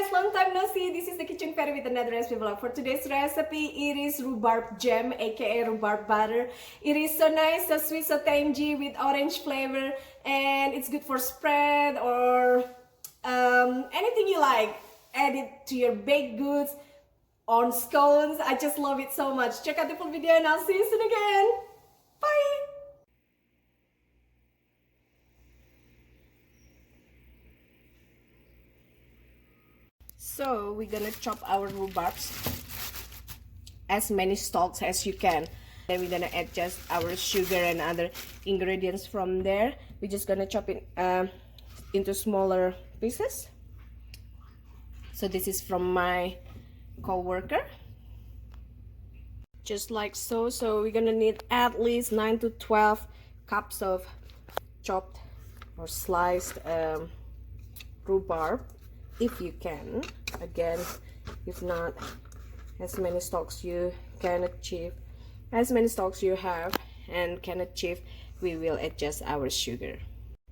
guys, long time no see. This is the Kitchen Fairy with another recipe vlog. For today's recipe, it is rhubarb jam, aka rhubarb butter. It is so nice, so sweet, so tangy with orange flavor, and it's good for spread or anything you like. Add it to your baked goods, on scones. I just love it so much. Check out the full video and I'll see you soon again. Bye! So we're gonna chop our rhubarbs as many stalks as you can. Then we're gonna add just our sugar and other ingredients from there. We're just gonna chop it into smaller pieces. So this is from my co-worker, just like so. So we're gonna need at least 9 to 12 cups of chopped or sliced rhubarb, if you can. Again, if not, as many stalks you can achieve, as many stalks you have and can achieve, we will adjust our sugar.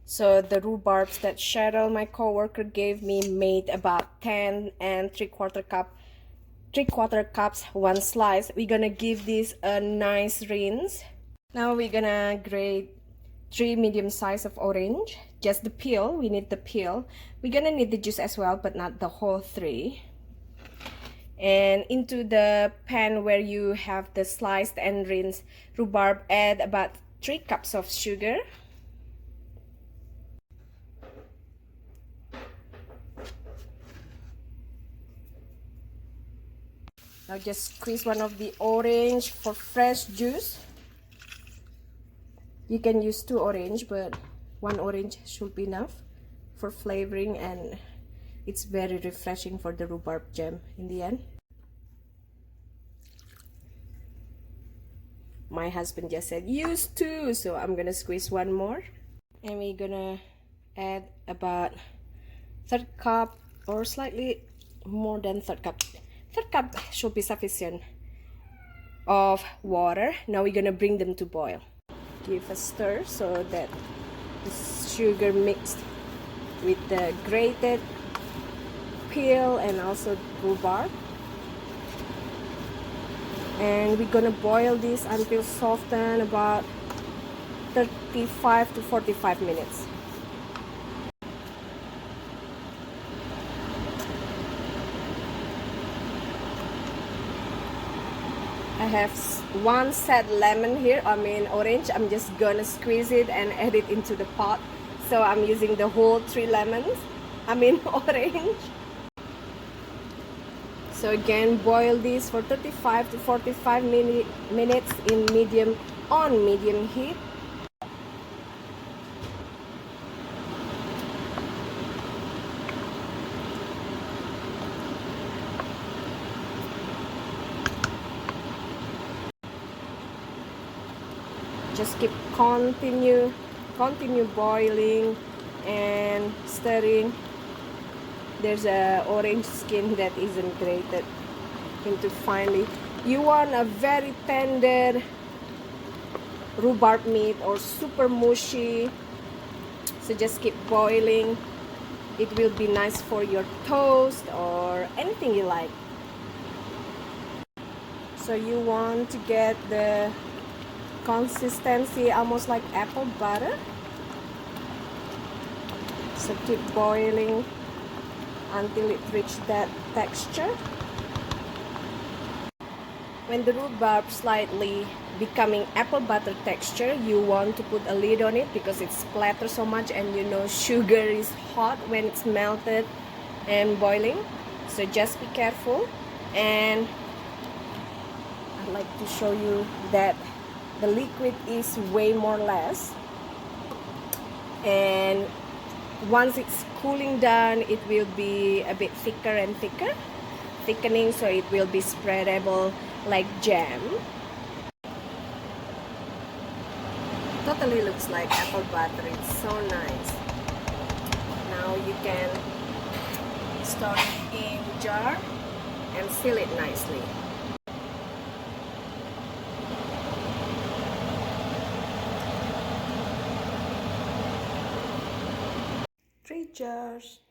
So the rhubarbs that Cheryl, my co-worker, gave me made about 10 and 3/4 cups, one slice. We're gonna give this a nice rinse. Now we're gonna grate 3 medium size of orange, just the peel. We need the peel. We're gonna need the juice as well, but not the whole 3. And into the pan where you have the sliced and rinsed rhubarb, add about 3 cups of sugar. Now just squeeze one of the orange for fresh juice. You can use 2 orange, but 1 orange should be enough for flavoring, and it's very refreshing for the rhubarb jam in the end. My husband just said use 2, so I'm gonna squeeze 1 more. And we're gonna add about 1/3 cup or slightly more than 1/3 cup. 1/3 cup should be sufficient of water. Now we're gonna bring them to boil. Give a stir so that the sugar mixed with the grated peel and also rhubarb. And we're gonna boil this until soften, about 35 to 45 minutes. I have 1 set lemon here, orange. I'm just gonna squeeze it and add it into the pot. So I'm using the whole 3 lemons, orange. So again, boil this for 35 to 45 minutes in medium heat. Just continue boiling and stirring. There's a orange skin that isn't grated into finely. You want a very tender rhubarb meat or super mushy, so just keep boiling. It will be nice for your toast or anything you like. So you want to get the consistency almost like apple butter, so keep boiling until it reaches that texture. When the rhubarb slightly becoming apple butter texture, you want to put a lid on it because it splatters so much, and you know sugar is hot when it's melted and boiling, so just be careful. And I'd like to show you that the liquid is way more less, and once it's cooling down, it will be a bit thicker and thickening, so it will be spreadable like jam. Totally looks like apple butter. It's so nice. Now you can store it in jar and seal it nicely. 3 jars.